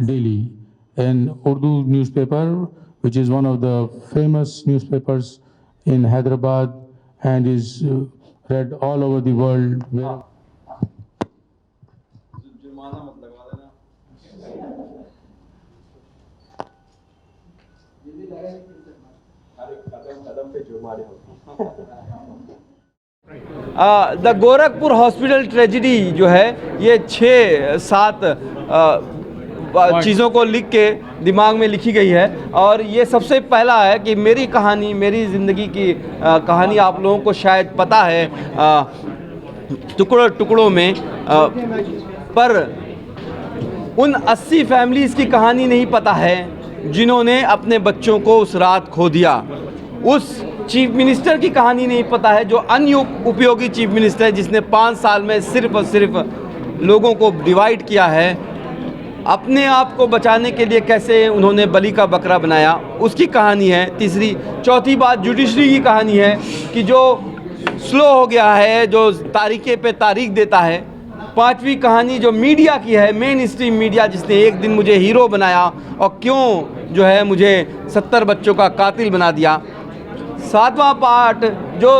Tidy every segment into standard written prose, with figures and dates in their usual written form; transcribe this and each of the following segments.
Daily, an Urdu newspaper, which is one of the famous newspapers in Hyderabad and is read all over the world. The Gorakhpur hospital tragedy जो है ये 6-7 चीज़ों को लिख के दिमाग में लिखी गई है और ये सबसे पहला है कि मेरी कहानी, मेरी ज़िंदगी की कहानी आप लोगों को शायद पता है टुकड़ों टुकड़ों में, पर उन 80 फैमिलीज़ की कहानी नहीं पता है जिन्होंने अपने बच्चों को उस रात खो दिया। उस चीफ मिनिस्टर की कहानी नहीं पता है जो अनुपयोगी चीफ मिनिस्टर है, जिसने 5 साल में सिर्फ और सिर्फ लोगों को डिवाइड किया है। अपने आप को बचाने के लिए कैसे उन्होंने बलि का बकरा बनाया, उसकी कहानी है। तीसरी चौथी बात जुडिशरी की कहानी है कि जो स्लो हो गया है, जो तारीखे पे तारीख देता है। पांचवी कहानी जो मीडिया की है, मेन स्ट्रीम मीडिया, जिसने एक दिन मुझे हीरो बनाया और क्यों जो है मुझे 70 बच्चों का कातिल बना दिया। सातवां पार्ट जो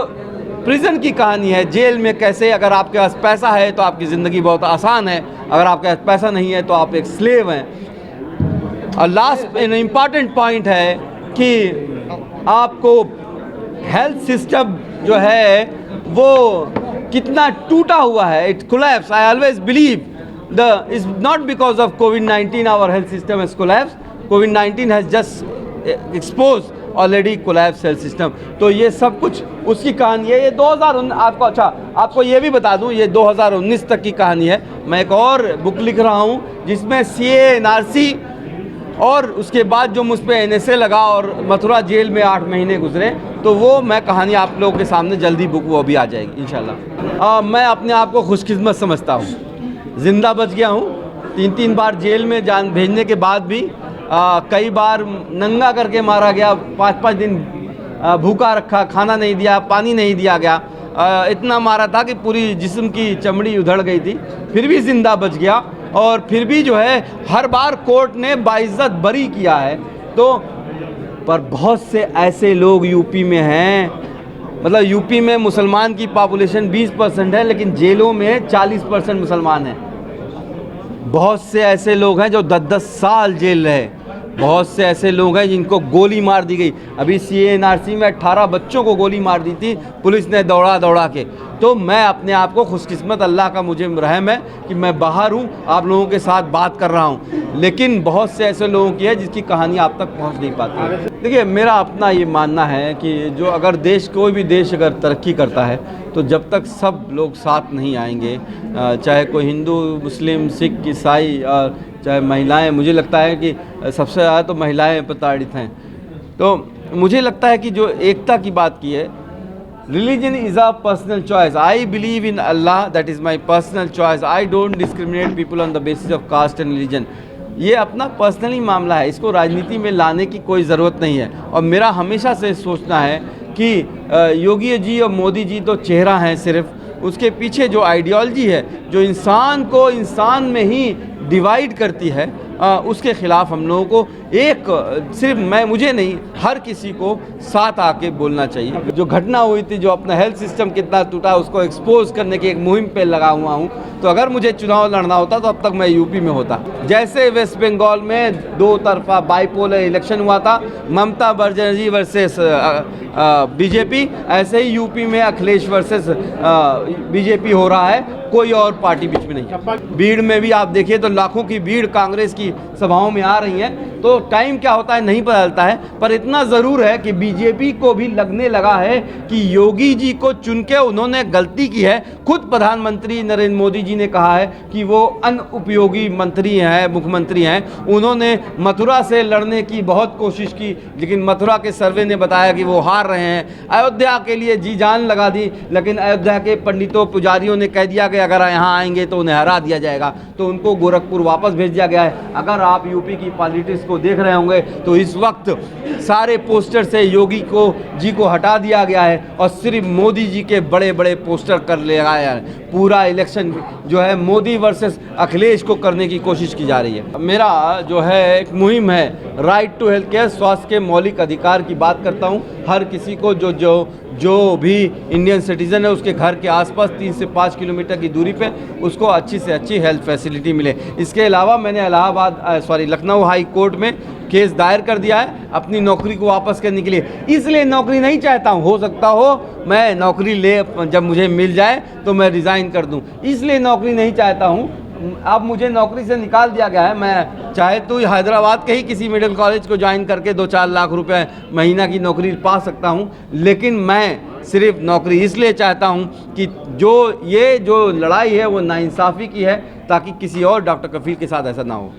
प्रिजन की कहानी है, जेल में कैसे अगर आपके पास पैसा है तो आपकी ज़िंदगी बहुत आसान है, अगर आपके पास पैसा नहीं है तो आप एक स्लेव हैं। और लास्ट इम्पॉर्टेंट पॉइंट है कि आपको हेल्थ सिस्टम जो है वो कितना टूटा हुआ है, it collapse. I always believe the is not because of कोविड-19 our health system has collapse, कोविड-19 has just expose already collapse health system. तो ये सब कुछ उसकी कहानी है। ये 2019 आपको ये भी बता दूं, ये 2019 तक की कहानी है। मैं एक और बुक लिख रहा हूं जिसमें CAA NRC और उसके बाद जो मुझ पे NSA लगा और मथुरा जेल में 8 महीने गुजरे, तो वो मैं कहानी आप लोगों के सामने जल्दी बुक वो भी आ जाएगी इंशाल्लाह। मैं अपने आप को खुशकिस्मत समझता हूँ, ज़िंदा बच गया हूँ। 3 बार जेल में जान भेजने के बाद भी कई बार नंगा करके मारा गया, 5-5 दिन भूखा रखा, खाना नहीं दिया, पानी नहीं दिया गया। इतना मारा था कि पूरी जिस्म की चमड़ी उधड़ गई थी, फिर भी ज़िंदा बच गया। और फिर भी जो है हर बार कोर्ट ने बाइज्जत बरी किया है। तो पर बहुत से ऐसे लोग यूपी में हैं, मतलब यूपी में मुसलमान की पॉपुलेशन 20% है, लेकिन जेलों में 40% मुसलमान हैं। बहुत से ऐसे लोग हैं जो 10-10 साल जेल रहे। बहुत से ऐसे लोग हैं जिनको गोली मार दी गई। अभी CAA NRC में 18 बच्चों को गोली मार दी थी पुलिस ने दौड़ा के। तो मैं अपने आप को खुशकिस्मत, अल्लाह का मुझे रहम है कि मैं बाहर हूँ, आप लोगों के साथ बात कर रहा हूँ। लेकिन बहुत से ऐसे लोगों की है जिसकी कहानी आप तक पहुँच नहीं पाती। देखिए, मेरा अपना ये मानना है कि जो अगर देश, कोई भी देश अगर तरक्की करता है तो जब तक सब लोग साथ नहीं आएंगे, चाहे कोई हिंदू, मुस्लिम, सिख, ईसाई और चाहे महिलाएं, मुझे लगता है कि सबसे ज़्यादा तो महिलाएं प्रताड़ित हैं। तो मुझे लगता है कि जो एकता की बात की है, religion is a personal choice. I believe in Allah, that is my personal choice. I don't discriminate people on the basis of caste and religion. ये अपना पर्सनली मामला है, इसको राजनीति में लाने की कोई ज़रूरत नहीं है। और मेरा हमेशा से सोचना है कि योगी जी और मोदी जी तो चेहरा हैं सिर्फ, उसके पीछे जो आइडियोलॉजी है, जो इंसान को इंसान में ही डिवाइड करती है, उसके ख़िलाफ़ हम लोगों को एक, सिर्फ मुझे नहीं, हर किसी को साथ आके बोलना चाहिए। जो घटना हुई थी, जो अपना हेल्थ सिस्टम कितना टूटा, उसको एक्सपोज करने की एक मुहिम पे लगा हुआ हूँ। तो अगर मुझे चुनाव लड़ना होता तो अब तक मैं यूपी में होता। जैसे वेस्ट बंगाल में 2 तरफा बाइपोलर इलेक्शन हुआ था, ममता बनर्जी वर्सेस बीजेपी, ऐसे ही यूपी में अखिलेश वर्सेस बीजेपी हो रहा है, कोई और पार्टी बीच में नहीं। भीड़ में भी आप देखिए तो लाखों की भीड़ कांग्रेस की सभाओं में आ रही है। तो टाइम क्या होता है नहीं पता चलता है, पर इतना ज़रूर है कि बीजेपी को भी लगने लगा है कि योगी जी को चुन के उन्होंने गलती की है। खुद प्रधानमंत्री नरेंद्र मोदी जी ने कहा है कि वो अनुपयोगी मंत्री हैं, मुख्यमंत्री हैं। उन्होंने मथुरा से लड़ने की बहुत कोशिश की, लेकिन मथुरा के सर्वे ने बताया कि वो हार रहे हैं। अयोध्या के लिए जी जान लगा दी, लेकिन अयोध्या के पंडितों पुजारियों ने कह दिया कि कि अगर यहाँ आएंगे तो उन्हें हरा दिया जाएगा, तो उनको गोरखपुर वापस भेज दिया गया है। अगर आप यूपी की पॉलिटिक्स को देख रहे होंगे तो इस वक्त सारे पोस्टर से योगी जी को हटा दिया गया है और सिर्फ मोदी जी के बड़े बड़े पोस्टर कर ले आया है। पूरा इलेक्शन जो है मोदी वर्सेस अखिलेश को करने की कोशिश की जा रही है। मेरा जो है एक मुहिम है राइट टू हेल्थ केयर, स्वास्थ्य के मौलिक अधिकार की बात करता हूँ। हर किसी को जो भी इंडियन सिटीज़न है उसके घर के आसपास 3 से 5 किलोमीटर की दूरी पे उसको अच्छी से अच्छी हेल्थ फैसिलिटी मिले। इसके अलावा मैंने लखनऊ हाई कोर्ट में केस दायर कर दिया है अपनी नौकरी को वापस करने के लिए। इसलिए नौकरी नहीं चाहता हूँ, हो सकता हो मैं नौकरी जब मुझे मिल जाए तो मैं रिज़ाइन कर दूँ, इसलिए नौकरी नहीं चाहता हूँ। अब मुझे नौकरी से निकाल दिया गया है। मैं चाहे तो हैदराबाद के ही किसी मिडिल कॉलेज को ज्वाइन करके 2-4 लाख रुपए महीना की नौकरी पा सकता हूं, लेकिन मैं सिर्फ नौकरी इसलिए चाहता हूं कि जो लड़ाई है वो नाइंसाफ़ी की है, ताकि किसी और डॉक्टर कफील के साथ ऐसा ना हो।